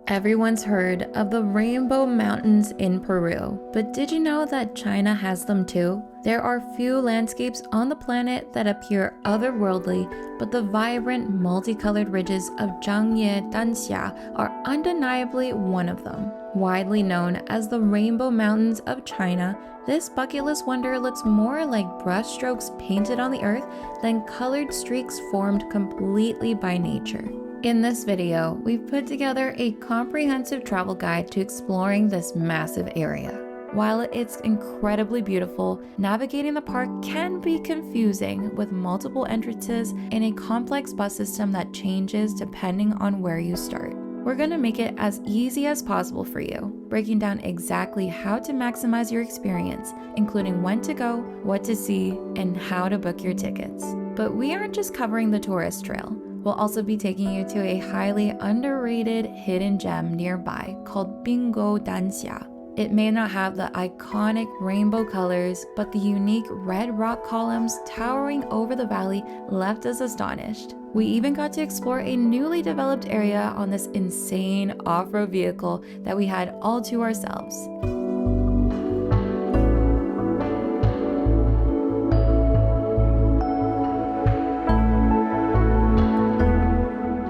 Everyone's heard of the Rainbow Mountains in Peru, but did you know that China has them too? There are few landscapes on the planet that appear otherworldly, but the vibrant, multicolored ridges of Zhangye Danxia are undeniably one of them. Widely known as the Rainbow Mountains of China, this bucket list wonder looks more like brushstrokes painted on the earth than colored streaks formed completely by nature. In this video, we've put together a comprehensive travel guide to exploring this massive area. While it's incredibly beautiful, navigating the park can be confusing with multiple entrances and a complex bus system that changes depending on where you start. We're going to make it as easy as possible for you, breaking down exactly how to maximize your experience, including when to go, what to see, and how to book your tickets. But we aren't just covering the tourist trail. We'll also be taking you to a highly underrated hidden gem nearby called Binggou Danxia. It may not have the iconic rainbow colors, but the unique red rock columns towering over the valley left us astonished. We even got to explore a newly developed area on this insane off-road vehicle that we had all to ourselves.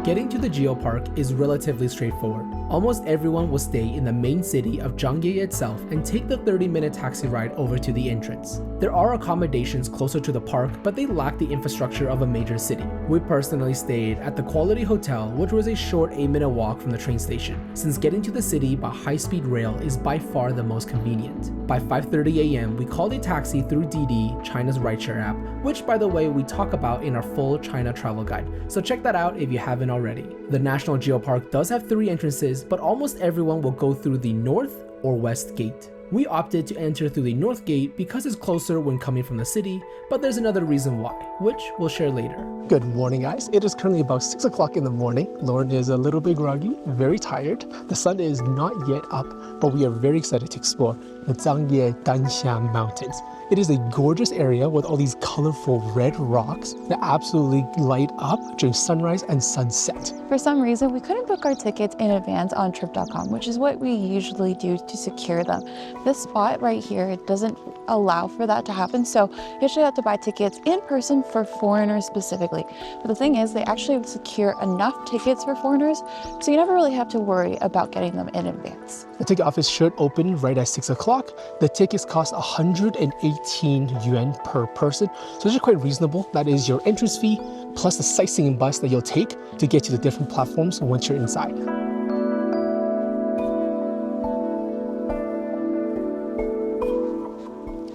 Getting to the geopark is relatively straightforward. Almost everyone will stay in the main city of Zhangye itself and take the 30-minute taxi ride over to the entrance. There are accommodations closer to the park, but they lack the infrastructure of a major city. We personally stayed at the Quality Hotel, which was a short 8-minute walk from the train station, since getting to the city by high-speed rail is by far the most convenient. By 5:30 a.m., we called a taxi through Didi, China's rideshare app, which by the way we talk about in our full China travel guide, so check that out if you haven't already. The National Geopark does have 3 entrances, but almost everyone will go through the north or west gate. We opted to enter through the north gate because it's closer when coming from the city, but there's another reason why, which we'll share later. Good morning, guys. It is currently about 6 o'clock in the morning. Lauren is a little bit groggy, very tired. The sun is not yet up, but we are very excited to explore the Zhangye Danxia Mountains. It is a gorgeous area with all these colorful red rocks that absolutely light up during sunrise and sunset. For some reason, we couldn't book our tickets in advance on trip.com, which is what we usually do to secure them. This spot right here doesn't allow for that to happen, so you actually have to buy tickets in person for foreigners specifically. But the thing is, they actually secure enough tickets for foreigners, so you never really have to worry about getting them in advance. The ticket office should open right at 6 o'clock. The tickets cost 118 yuan per person, so it's quite reasonable. That is your entrance fee plus the sightseeing bus that you'll take to get to the different platforms once you're inside.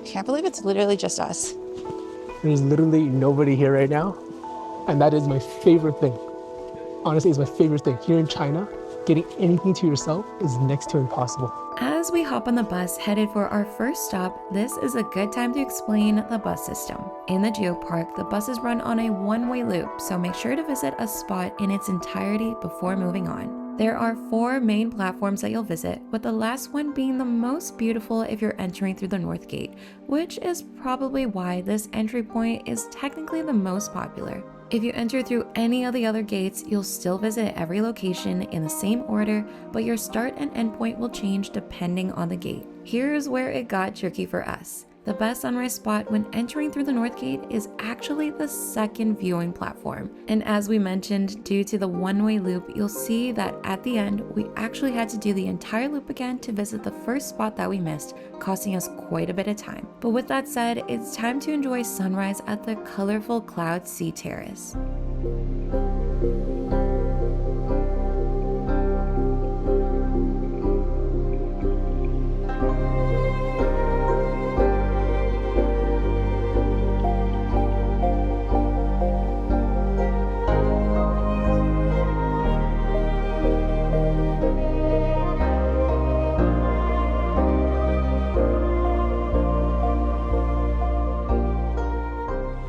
Can't believe it's literally just us. There's literally nobody here right now, and that is my favorite thing. Honestly, it's my favorite thing. Here in China, getting anything to yourself is next to impossible. As we hop on the bus headed for our first stop, this is a good time to explain the bus system. In the geopark, the buses run on a one-way loop, so make sure to visit a spot in its entirety before moving on. There are 4 main platforms that you'll visit, with the last one being the most beautiful if you're entering through the north gate, which is probably why this entry point is technically the most popular. If you enter through any of the other gates, you'll still visit every location in the same order, but your start and end point will change depending on the gate. Here's where it got tricky for us. The best sunrise spot when entering through the north gate is actually the second viewing platform. And as we mentioned, due to the one-way loop, you'll see that at the end, we actually had to do the entire loop again to visit the first spot that we missed, costing us quite a bit of time. But with that said, it's time to enjoy sunrise at the colorful Cloud Sea Terrace.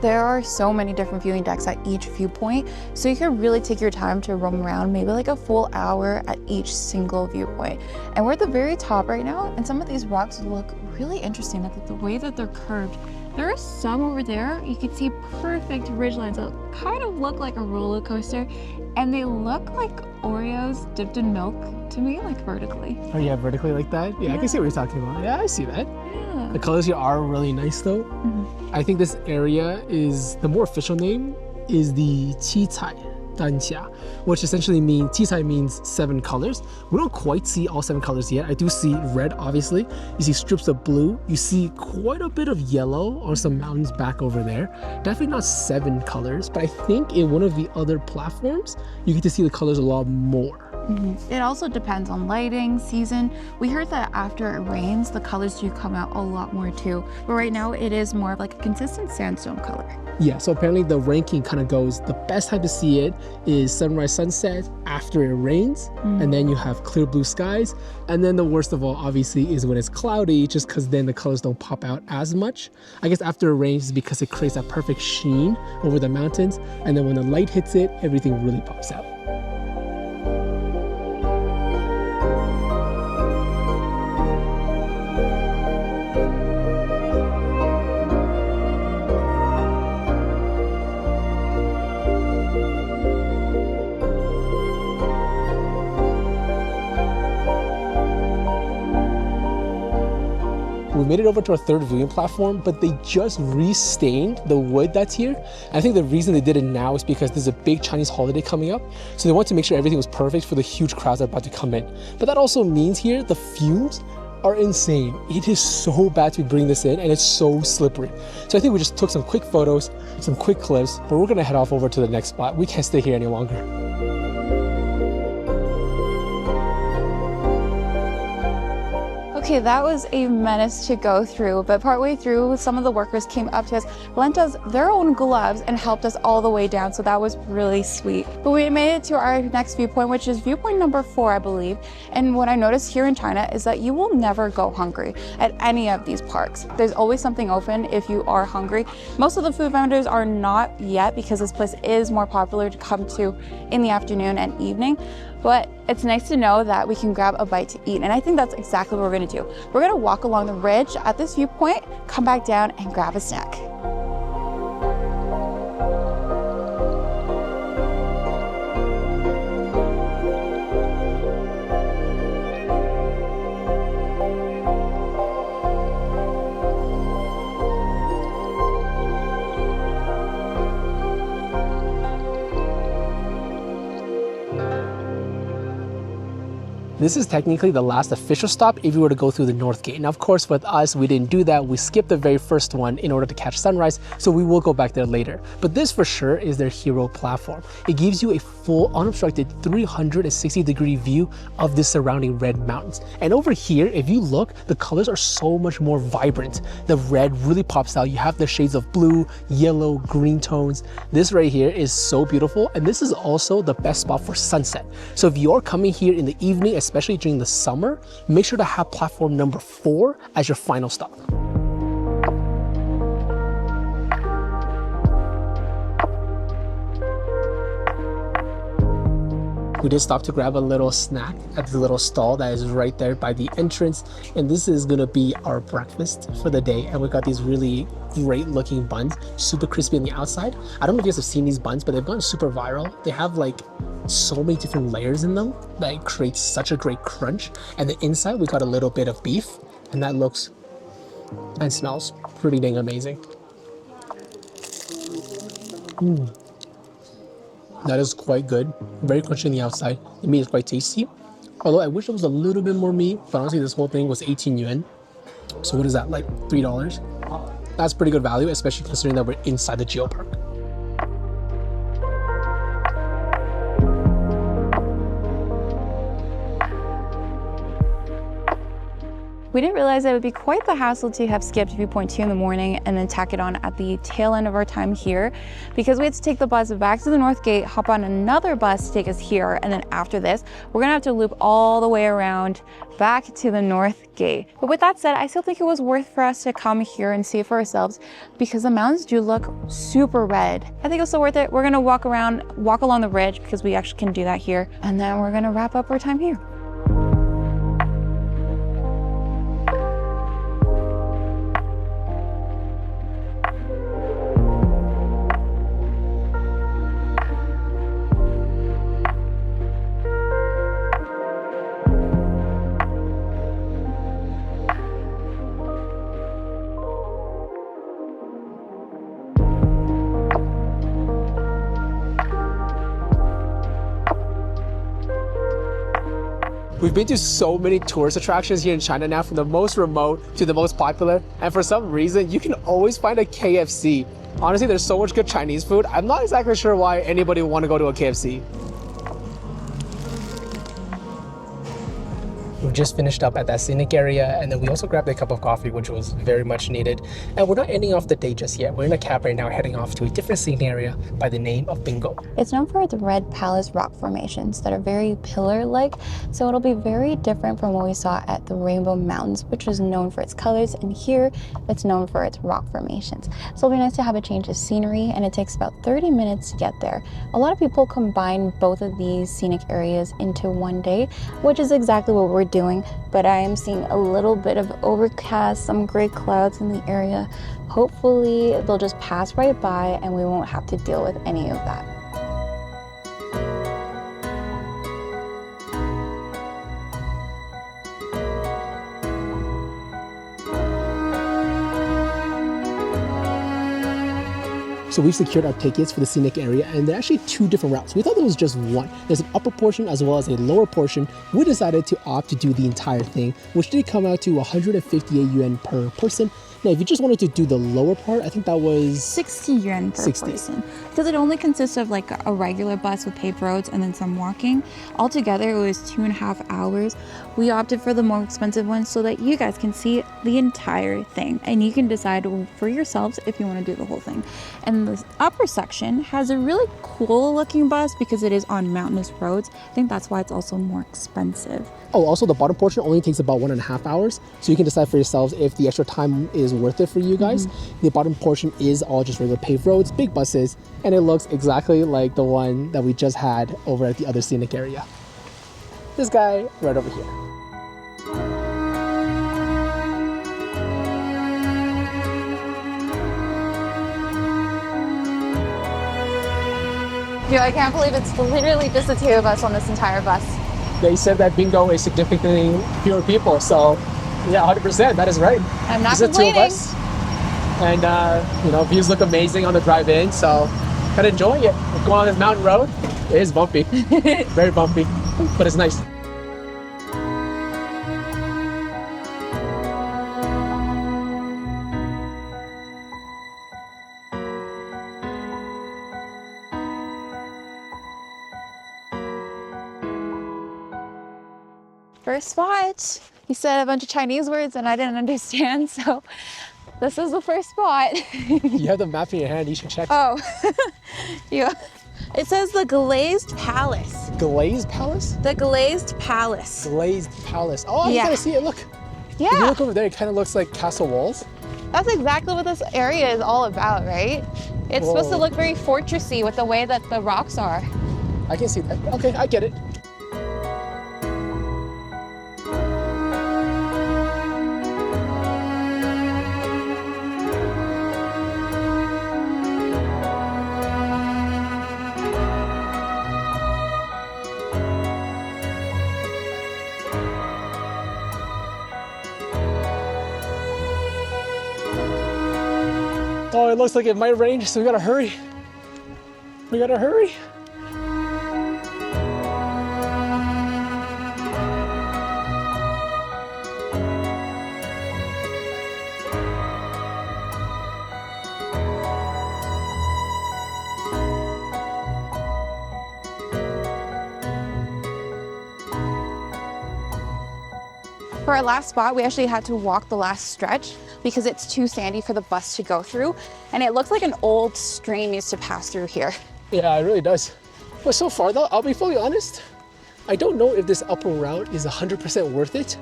There are so many different viewing decks at each viewpoint, so you can really take your time to roam around, maybe like a full hour at each single viewpoint. And we're at the very top right now, and some of these rocks look really interesting. The way that they're curved There are some over there. You can see perfect ridgelines that kind of look like a roller coaster, and they look like Oreos dipped in milk to me, like vertically. Oh yeah, vertically like that? Yeah, I can see what you're talking about. Yeah, I see that. Yeah. The colors here are really nice though. I think this area is, the more official name is the Zhangye Danxia, which essentially means, Zhangye means 7 colors. We don't quite see all 7 colors yet. I do see red, obviously. You see strips of blue. You see quite a bit of yellow on some mountains back over there. Definitely not 7 colors, but I think in one of the other platforms, you get to see the colors a lot more. It also depends on lighting, season. We heard that after it rains, the colors do come out a lot more too. But right now it is more of like a consistent sandstone color. Yeah, so apparently the ranking kind of goes, the best time to see it is sunrise, sunset, after it rains, and then you have clear blue skies. And then the worst of all, obviously, is when it's cloudy, just because then the colors don't pop out as much. I guess after it rains is because it creates that perfect sheen over the mountains. And then when the light hits it, everything really pops out. We made it over to our third viewing platform, but they just restained the wood that's here. And I think the reason they did it now is because there's a big Chinese holiday coming up. So they want to make sure everything was perfect for the huge crowds that are about to come in. But that also means here, the fumes are insane. It is so bad to bring this in and it's so slippery. So I think we just took some quick photos, some quick clips, but we're gonna head off over to the next spot. We can't stay here any longer. Okay, that was a menace to go through, but partway through, some of the workers came up to us, lent us their own gloves, and helped us all the way down, so that was really sweet. But we made it to our next viewpoint, which is viewpoint number 4, I believe. And what I noticed here in China is that you will never go hungry at any of these parks. There's always something open if you are hungry. Most of the food vendors are not yet, because this place is more popular to come to in the afternoon and evening. But it's nice to know that we can grab a bite to eat, and I think that's exactly what we're gonna do. We're gonna walk along the ridge at this viewpoint, come back down and grab a snack. This is technically the last official stop if you were to go through the North Gate. Now, of course, with us, we didn't do that. We skipped the very first one in order to catch sunrise, so we will go back there later. But this for sure is their hero platform. It gives you a full unobstructed 360-degree view of the surrounding red mountains. And over here, if you look, the colors are so much more vibrant. The red really pops out. You have the shades of blue, yellow, green tones. This right here is so beautiful, and this is also the best spot for sunset. So if you're coming here in the evening, especially during the summer, make sure to have platform number 4 as your final stop. We did stop to grab a little snack at the little stall that is right there by the entrance. And this is gonna be our breakfast for the day. And we got these really great looking buns, super crispy on the outside. I don't know if you guys have seen these buns, but they've gone super viral. They have like so many different layers in them that it creates such a great crunch. And the inside, we got a little bit of beef, and that looks and smells pretty dang amazing. That is quite good. Very crunchy on the outside. The meat is quite tasty. Although I wish it was a little bit more meat, but honestly, this whole thing was 18 yuan. So what is that, like $3? That's pretty good value, especially considering that we're inside the geopark. We didn't realize it would be quite the hassle to have skipped viewpoint 2 in the morning and then tack it on at the tail end of our time here, because we had to take the bus back to the North Gate, hop on another bus to take us here, and then after this, we're gonna have to loop all the way around back to the North Gate. But with that said, I still think it was worth for us to come here and see it for ourselves, because the mountains do look super red. I think it's still worth it. We're gonna walk along the ridge, because we actually can do that here, and then we're gonna wrap up our time here. We've been to so many tourist attractions here in China now, from the most remote to the most popular, and for some reason, you can always find a KFC. Honestly, there's so much good Chinese food. I'm not exactly sure why anybody would want to go to a KFC. We just finished up at that scenic area, and then we also grabbed a cup of coffee, which was very much needed. And we're not ending off the day just yet. We're in a cab right now, heading off to a different scenic area by the name of Binggou. It's known for its red palace rock formations that are very pillar-like, so it'll be very different from what we saw at the Rainbow Mountains, which was known for its colors, and here it's known for its rock formations. So it'll be nice to have a change of scenery, and it takes about 30 minutes to get there. A lot of people combine both of these scenic areas into one day, which is exactly what we're doing, but I am seeing a little bit of overcast, some gray clouds in the area. Hopefully they'll just pass right by and we won't have to deal with any of that. So we've secured our tickets for the scenic area, and there are actually two different routes. We thought there was just one. There's an upper portion as well as a lower portion. We decided to opt to do the entire thing, which did come out to 158 yuan per person. Now, if you just wanted to do the lower part, I think that was 60 yuan per 60. person, because it only consists of like a regular bus with paved roads and then some walking. Altogether, it was 2.5 hours. We opted for the more expensive one so that you guys can see the entire thing, and you can decide for yourselves if you want to do the whole thing. And the upper section has a really cool looking bus because it is on mountainous roads. I think that's why it's also more expensive. Oh, also the bottom portion only takes about 1.5 hours, so you can decide for yourselves if the extra time is worth it for you guys. The bottom portion is all just regular paved roads, big buses, and it looks exactly like the one that we just had over at the other scenic area. This guy right over here. Dude, I can't believe it's literally just the two of us on this entire bus. They said that Binggou is significantly fewer people, so yeah, 100%, that is right. I'm not Just the two of complaining. us. And you know, views look amazing on the drive-in, so kind of enjoying it. We're going on this mountain road. It is bumpy, very bumpy, but it's nice. First spot. He said a bunch of Chinese words and I didn't understand, so this is the first spot. You have the map in your hand, you should check. Oh, yeah. It says the Glazed Palace. Glazed Palace? The Glazed Palace. Glazed Palace. Oh, I Yeah. gotta see it, look. If you Yeah, look over there, it kind of looks like castle walls. that's exactly what this area is all about, right? It's supposed to Whoa. look very fortressy with the way that the rocks are. I can see that. Okay, I get it. Oh, it looks like it might rain, so we gotta hurry. We gotta hurry. For our last spot, we actually had to walk the last stretch because it's too sandy for the bus to go through. And it looks like an old stream used to pass through here. Yeah, it really does. But so far though, I'll be fully honest, I don't know if this upper route is 100% worth it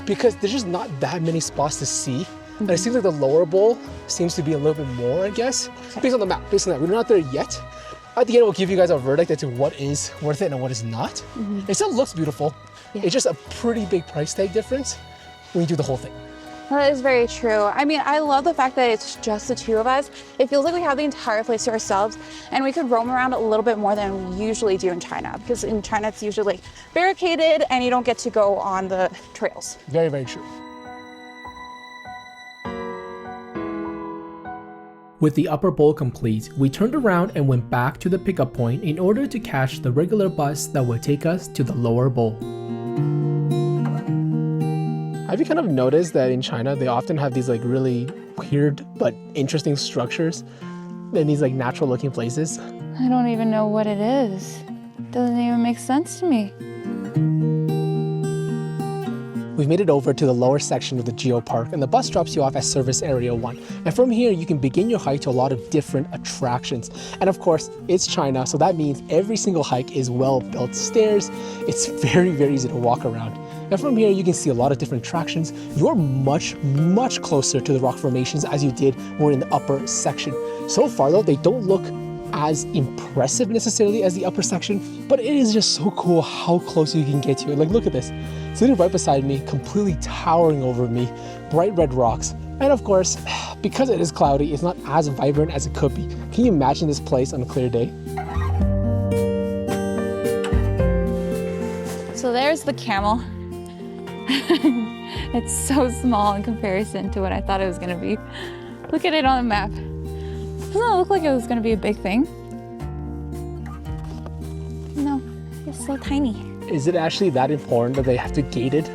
because there's just not that many spots to see. And it seems like the lower bowl seems to be a little bit more, I guess. Based on the map, based on that. We're not there yet. At the end, we'll give you guys a verdict as to what is worth it and what is not. It still looks beautiful. Yeah. It's just a pretty big price tag difference when you do the whole thing. That is very true. I mean, I love the fact that it's just the two of us. It feels like we have the entire place to ourselves and we could roam around a little bit more than we usually do in China, because in China it's usually barricaded and you don't get to go on the trails. Very, very true. With the upper bowl complete, we turned around and went back to the pickup point in order to catch the regular bus that would take us to the lower bowl. Have you kind of noticed that in China, they often have these like really weird but interesting structures in these like natural looking places? I don't even know what it is. Doesn't even make sense to me. We've made it over to the lower section of the Geopark, and the bus drops you off at Service Area 1. And from here, you can begin your hike to a lot of different attractions. And of course, it's China, so that means every single hike is well-built stairs. It's very, very easy to walk around. And from here, you can see a lot of different attractions. You're much, much closer to the rock formations as you did when we're in the upper section. So far though, they don't look as impressive necessarily as the upper section, but it is just so cool how close you can get to it. Like, look at this. Sitting right beside me, completely towering over me, bright red rocks. And of course, because it is cloudy, it's not as vibrant as it could be. Can you imagine this place on a clear day? So there's the camel. It's so small in comparison to what I thought it was gonna be. Look at it on the map. Doesn't it look like it was gonna be a big thing? No, it's so tiny. Is it actually that important that they have to gate it?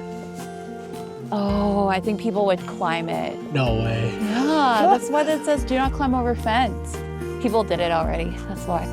Oh, I think people would climb it. No way. Yeah, that's why it says do not climb over fence. People did it already, that's why.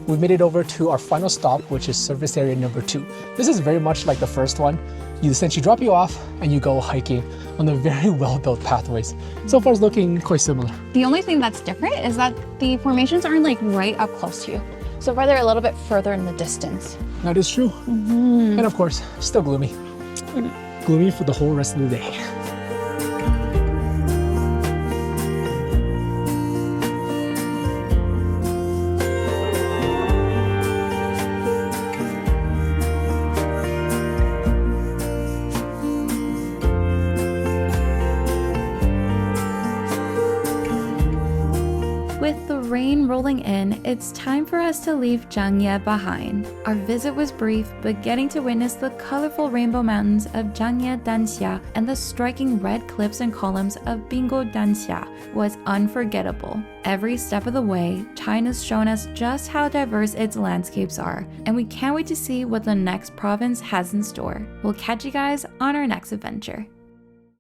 We made it over to our final stop, which is service area number 2. This is very much like the first one. You essentially drop you off and you go hiking on the very well-built pathways. So far it's looking quite similar. The only thing that's different is that the formations aren't like right up close to you. So far they're a little bit further in the distance. That is true. And of course, still gloomy. Gloomy for the whole rest of the day. With the rain rolling in, it's time for us to leave Zhangye behind. Our visit was brief, but getting to witness the colorful rainbow mountains of Zhangye Danxia and the striking red cliffs and columns of Binggou Danxia was unforgettable. Every step of the way, China's shown us just how diverse its landscapes are, and we can't wait to see what the next province has in store. We'll catch you guys on our next adventure.